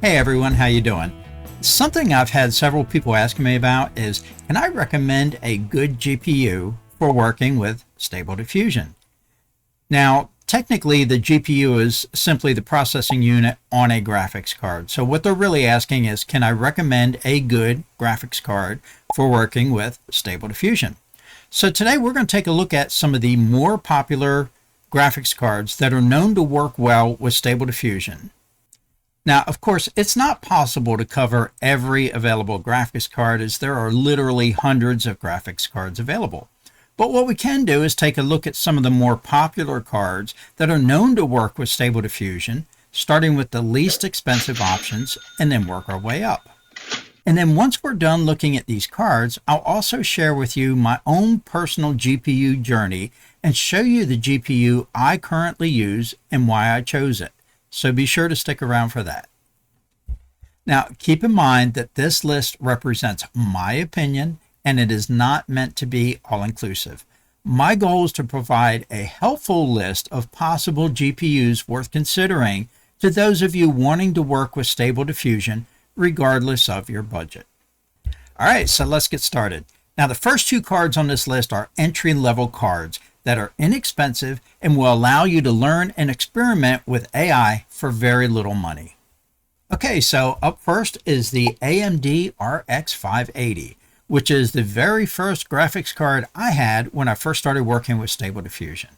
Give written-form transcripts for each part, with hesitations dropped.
Hey everyone, how you doing? Something I've had several people asking me about is, can I recommend a good GPU for working with Stable Diffusion? Now, technically the GPU is simply the processing unit on a graphics card. So what they're really asking is, can I recommend a good graphics card for working with Stable Diffusion? So today we're going to take a look at some of the more popular graphics cards that are known to work well with Stable Diffusion. Now, of course, it's not possible to cover every available graphics card, as there are literally hundreds of graphics cards available. But what we can do is take a look at some of the more popular cards that are known to work with Stable Diffusion, starting with the least expensive options, and then work our way up. And then once we're done looking at these cards, I'll also share with you my own personal GPU journey and show you the GPU I currently use and why I chose it. So be sure to stick around for that. Now, keep in mind that this list represents my opinion and it is not meant to be all-inclusive. My goal is to provide a helpful list of possible GPUs worth considering to those of you wanting to work with Stable Diffusion regardless of your budget. All right, so let's get started. Now, the first two cards on this list are entry-level cards that are inexpensive and will allow you to learn and experiment with AI for very little money. Okay, so up first is the AMD RX 580, which is the very first graphics card I had when I first started working with Stable Diffusion.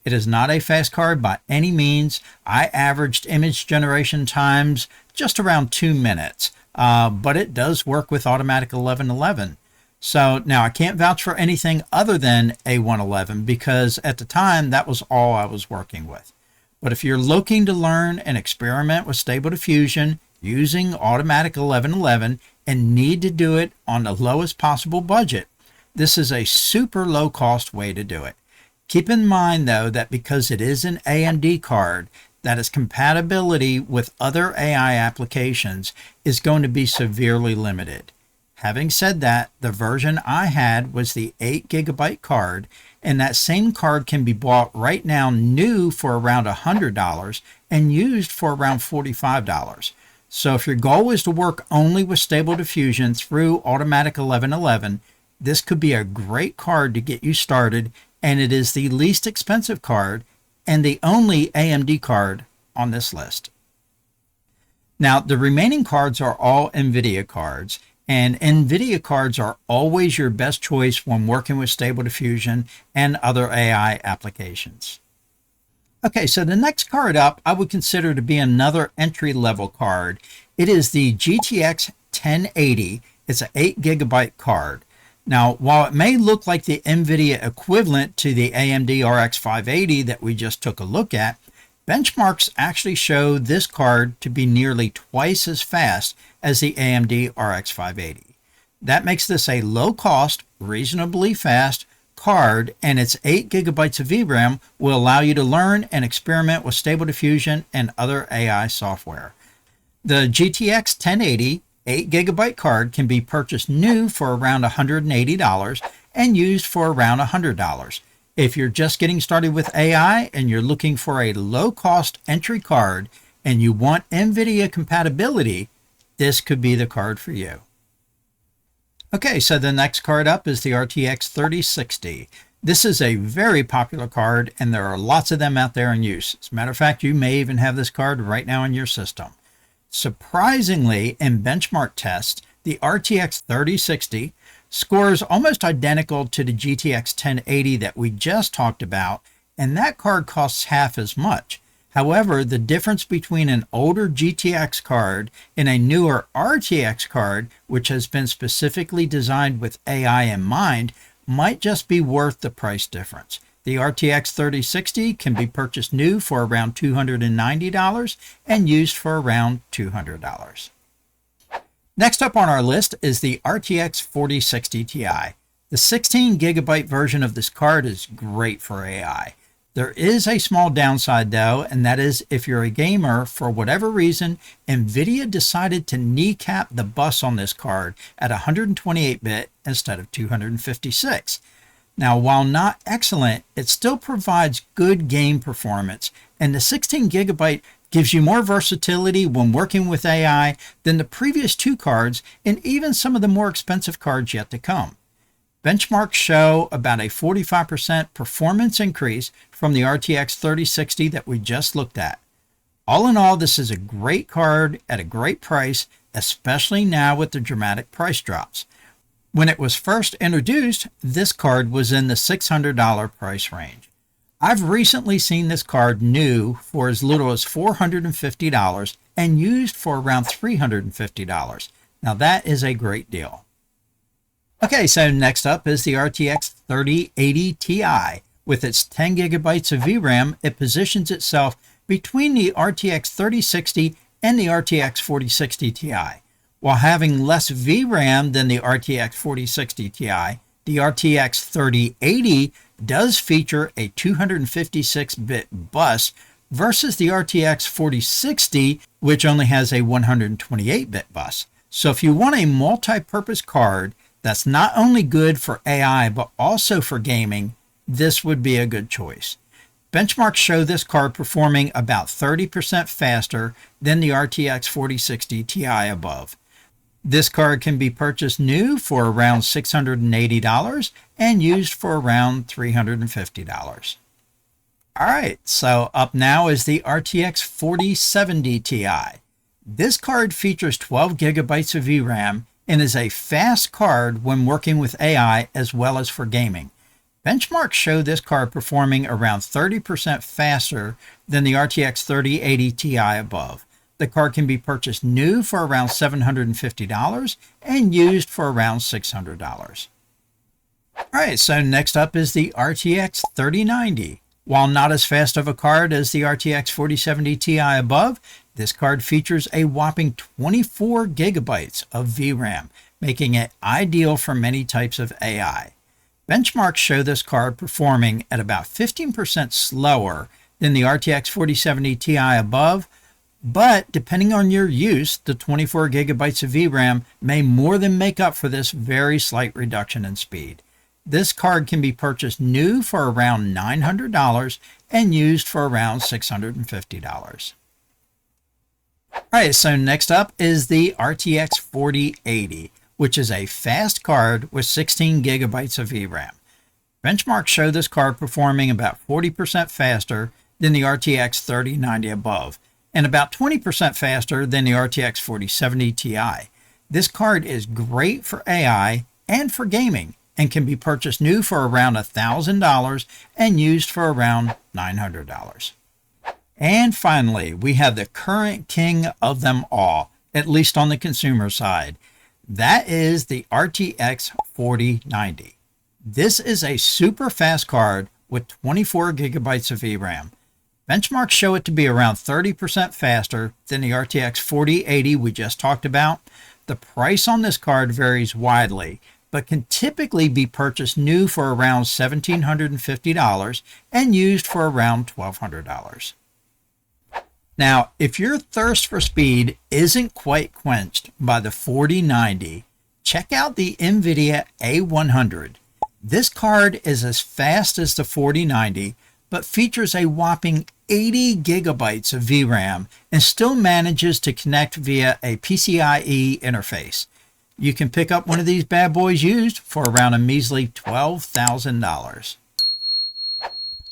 It is not a fast card by any means. I averaged image generation times just around 2 minutes, but it does work with automatic 1111. So now I can't vouch for anything other than A111 because at the time that was all I was working with. But if you're looking to learn and experiment with Stable Diffusion using automatic 1111 and need to do it on the lowest possible budget, this is a super low cost way to do it. Keep in mind though that because it is an AMD card, that its compatibility with other AI applications is going to be severely limited. Having said that, the version I had was the 8GB card, and that same card can be bought right now new for around $100 and used for around $45. So if your goal is to work only with Stable Diffusion through automatic 1111, this could be a great card to get you started, and it is the least expensive card and the only AMD card on this list. Now, the remaining cards are all NVIDIA cards, and NVIDIA cards are always your best choice when working with Stable Diffusion and other AI applications. Okay, so the next card up I would consider to be another entry-level card. It is the GTX 1080. It's an 8GB card. Now, while it may look like the NVIDIA equivalent to the AMD RX 580 that we just took a look at, benchmarks actually show this card to be nearly twice as fast as the AMD RX 580. That makes this a low-cost, reasonably fast card, and its 8GB of VRAM will allow you to learn and experiment with Stable Diffusion and other AI software. The GTX 1080 8GB card can be purchased new for around $180 and used for around $100. If you're just getting started with AI and you're looking for a low-cost entry card and you want NVIDIA compatibility, this could be the card for you. Okay, so the next card up is the RTX 3060. This is a very popular card and there are lots of them out there in use. As a matter of fact, you may even have this card right now in your system. Surprisingly, in benchmark tests, the RTX 3060 scores almost identical to the GTX 1080 that we just talked about, and that card costs half as much. However, the difference between an older GTX card and a newer RTX card, which has been specifically designed with AI in mind, might just be worth the price difference. The RTX 3060 can be purchased new for around $290 and used for around $200. Next up on our list is the RTX 4060 Ti. The 16GB version of this card is great for AI. There is a small downside though, and that is if you're a gamer, for whatever reason, NVIDIA decided to kneecap the bus on this card at 128-bit instead of 256. Now, while not excellent, it still provides good game performance, and the 16GB gives you more versatility when working with AI than the previous two cards and even some of the more expensive cards yet to come. Benchmarks show about a 45% performance increase from the RTX 3060 that we just looked at. All in all, this is a great card at a great price, especially now with the dramatic price drops. When it was first introduced, this card was in the $600 price range. I've recently seen this card new for as little as $450 and used for around $350. Now that is a great deal. Okay, so next up is the RTX 3080 Ti. With its 10 gigabytes of VRAM, it positions itself between the RTX 3060 and the RTX 4060 Ti. While having less VRAM than the RTX 4060 Ti, the RTX 3080 does feature a 256-bit bus versus the RTX 4060, which only has a 128-bit bus. So if you want a multi-purpose card that's not only good for AI but also for gaming, this would be a good choice. Benchmarks show this card performing about 30% faster than the RTX 4060 Ti above. This card can be purchased new for around $680 and used for around $350. Alright, so up now is the RTX 4070 Ti. This card features 12 gigabytes of VRAM and is a fast card when working with AI as well as for gaming. Benchmarks show this card performing around 30% faster than the RTX 3080 Ti above. The card can be purchased new for around $750 and used for around $600. Alright, so next up is the RTX 3090. While not as fast of a card as the RTX 4070 Ti above, this card features a whopping 24 gigabytes of VRAM, making it ideal for many types of AI. Benchmarks show this card performing at about 15% slower than the RTX 4070 Ti above, but depending on your use, the 24 gigabytes of VRAM may more than make up for this very slight reduction in speed. This card can be purchased new for around $900 and used for around $650. Alright, so next up is the RTX 4080, which is a fast card with 16 gigabytes of VRAM. Benchmarks show this card performing about 40% faster than the RTX 3090 above, and about 20% faster than the RTX 4070 Ti. This card is great for AI and for gaming, and can be purchased new for around $1,000 and used for around $900. And finally, we have the current king of them all, at least on the consumer side. That is the RTX 4090. This is a super fast card with 24 gigabytes of VRAM. Benchmarks show it to be around 30% faster than the RTX 4080 we just talked about. The price on this card varies widely, but can typically be purchased new for around $1,750 and used for around $1,200. Now, if your thirst for speed isn't quite quenched by the 4090, check out the NVIDIA A100. This card is as fast as the 4090, but features a whopping 80 gigabytes of VRAM and still manages to connect via a PCIe interface. You can pick up one of these bad boys used for around a measly $12,000.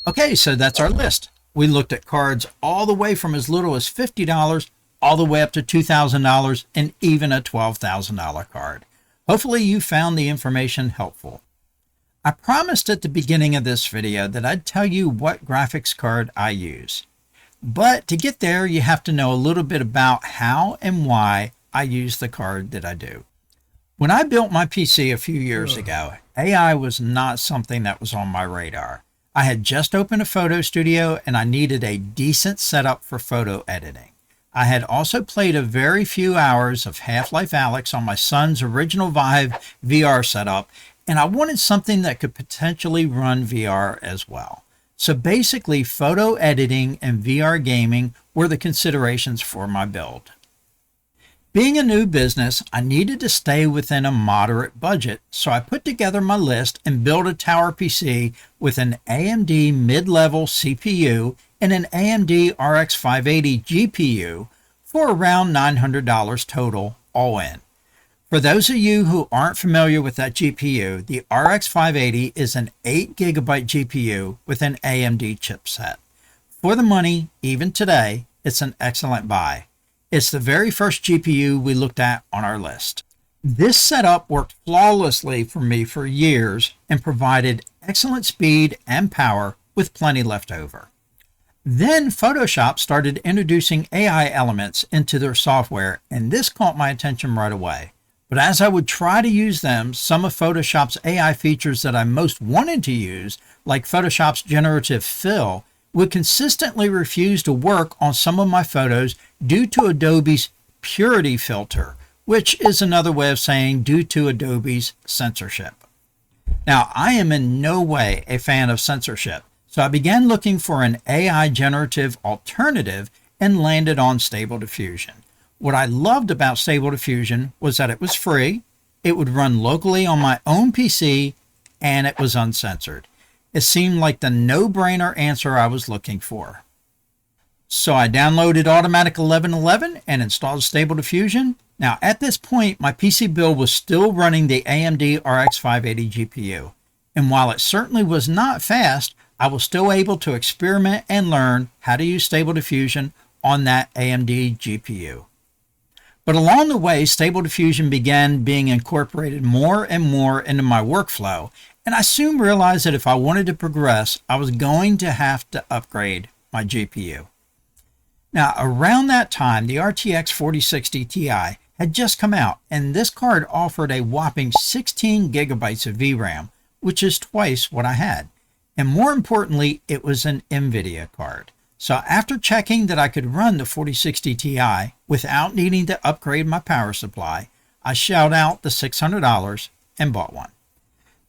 Okay, so that's our list. We looked at cards all the way from as little as $50 all the way up to $2,000 and even a $12,000 card. Hopefully you found the information helpful. I promised at the beginning of this video that I'd tell you what graphics card I use. But to get there, you have to know a little bit about how and why I use the card that I do. When I built my PC a few years ago, AI was not something that was on my radar. I had just opened a photo studio and I needed a decent setup for photo editing. I had also played a very few hours of Half-Life Alyx on my son's original Vive VR setup, and I wanted something that could potentially run VR as well. So basically, photo editing and VR gaming were the considerations for my build. Being a new business, I needed to stay within a moderate budget, so I put together my list and built a tower PC with an AMD mid-level CPU and an AMD RX 580 GPU for around $900 total, all in. For those of you who aren't familiar with that GPU, the RX 580 is an 8GB GPU with an AMD chipset. For the money, even today, it's an excellent buy. It's the very first GPU we looked at on our list. This setup worked flawlessly for me for years and provided excellent speed and power with plenty left over. Then Photoshop started introducing AI elements into their software, and this caught my attention right away. But as I would try to use them, some of Photoshop's AI features that I most wanted to use, like Photoshop's generative fill, would consistently refuse to work on some of my photos due to Adobe's purity filter, which is another way of saying due to Adobe's censorship. Now, I am in no way a fan of censorship, so I began looking for an AI generative alternative and landed on Stable Diffusion. What I loved about Stable Diffusion was that it was free, it would run locally on my own PC, and it was uncensored. It seemed like the no-brainer answer I was looking for. So I downloaded Automatic 1111 and installed Stable Diffusion. Now at this point, my PC build was still running the AMD RX 580 GPU. And while it certainly was not fast, I was still able to experiment and learn how to use Stable Diffusion on that AMD GPU. But along the way, Stable Diffusion began being incorporated more and more into my workflow, and I soon realized that if I wanted to progress, I was going to have to upgrade my GPU. Now, around that time, the RTX 4060 Ti had just come out, and this card offered a whopping 16 gigabytes of VRAM, which is twice what I had. And more importantly, it was an NVIDIA card. So after checking that I could run the 4060 Ti without needing to upgrade my power supply, I shelled out the $600 and bought one.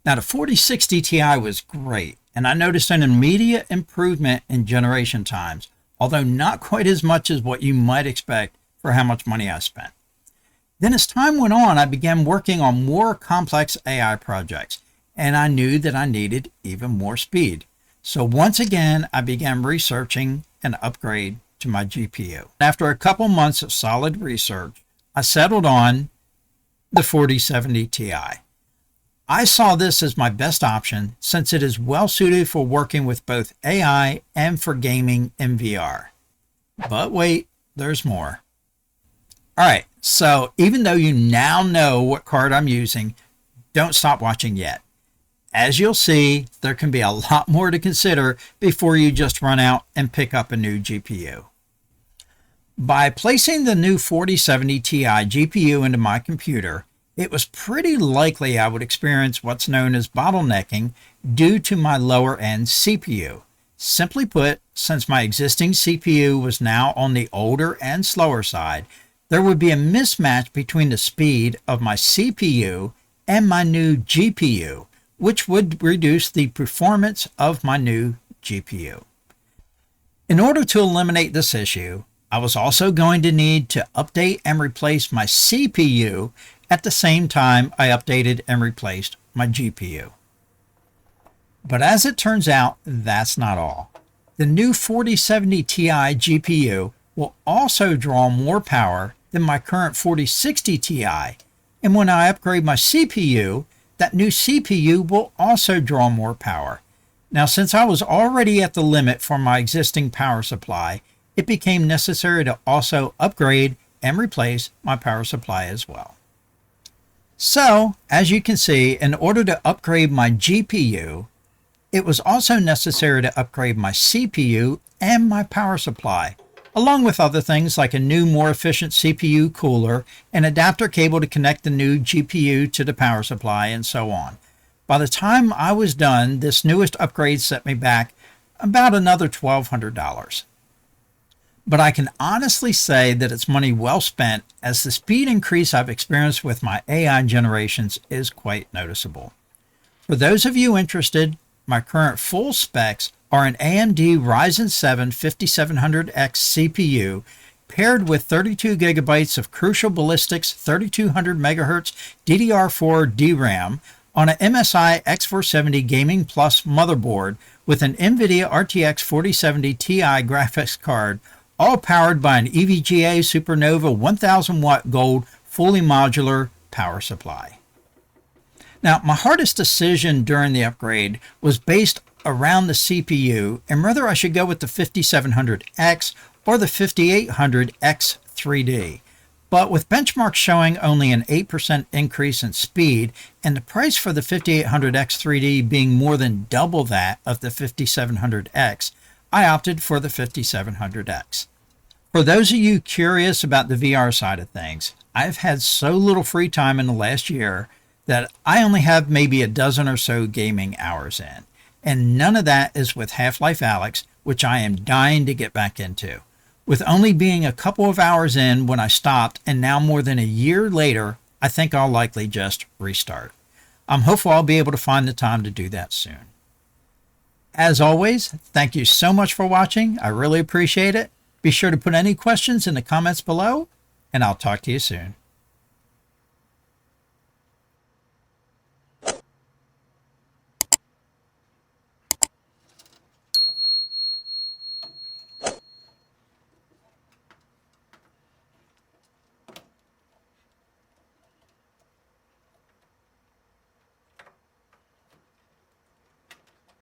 Now the 4060 Ti was great, and I noticed an immediate improvement in generation times, although not quite as much as what you might expect for how much money I spent. Then as time went on, I began working on more complex AI projects, and I knew that I needed even more speed. So once again, I began researching an upgrade to my GPU. After a couple months of solid research, I settled on the 4070 Ti. I saw this as my best option since it is well suited for working with both AI and for gaming in VR. But wait, there's more. Alright, so even though you now know what card I'm using, don't stop watching yet. As you'll see, there can be a lot more to consider before you just run out and pick up a new GPU. By placing the new 4070 Ti GPU into my computer, it was pretty likely I would experience what's known as bottlenecking due to my lower-end CPU. Simply put, since my existing CPU was now on the older and slower side, there would be a mismatch between the speed of my CPU and my new GPU, which would reduce the performance of my new GPU. In order to eliminate this issue, I was also going to need to update and replace my CPU at the same time I updated and replaced my GPU. But as it turns out, that's not all. The new 4070 Ti GPU will also draw more power than my current 4060 Ti, and when I upgrade my CPU, that new CPU will also draw more power. Now, since I was already at the limit for my existing power supply, it became necessary to also upgrade and replace my power supply as well. So, as you can see, in order to upgrade my GPU, it was also necessary to upgrade my CPU and my power supply, along with other things like a new, more efficient CPU cooler, an adapter cable to connect the new GPU to the power supply, and so on. By the time I was done, this newest upgrade set me back about another $1,200. But I can honestly say that it's money well spent, as the speed increase I've experienced with my AI generations is quite noticeable. For those of you interested, my current full specs are an AMD Ryzen 7 5700X CPU paired with 32 gigabytes of Crucial Ballistics 3200 megahertz DDR4 DRAM on an MSI X470 Gaming Plus motherboard with an NVIDIA RTX 4070 Ti graphics card, all powered by an EVGA Supernova 1000 watt gold fully modular power supply. Now, my hardest decision during the upgrade was based around the CPU and whether I should go with the 5700X or the 5800X 3D. But with benchmarks showing only an 8% increase in speed and the price for the 5800X 3D being more than double that of the 5700X, I opted for the 5700X. For those of you curious about the VR side of things, I've had so little free time in the last year that I only have maybe a dozen or so gaming hours in. And none of that is with Half-Life Alyx, which I am dying to get back into. With only being a couple of hours in when I stopped, and now more than a year later, I think I'll likely just restart. I'm hopeful I'll be able to find the time to do that soon. As always, thank you so much for watching. I really appreciate it. Be sure to put any questions in the comments below, and I'll talk to you soon.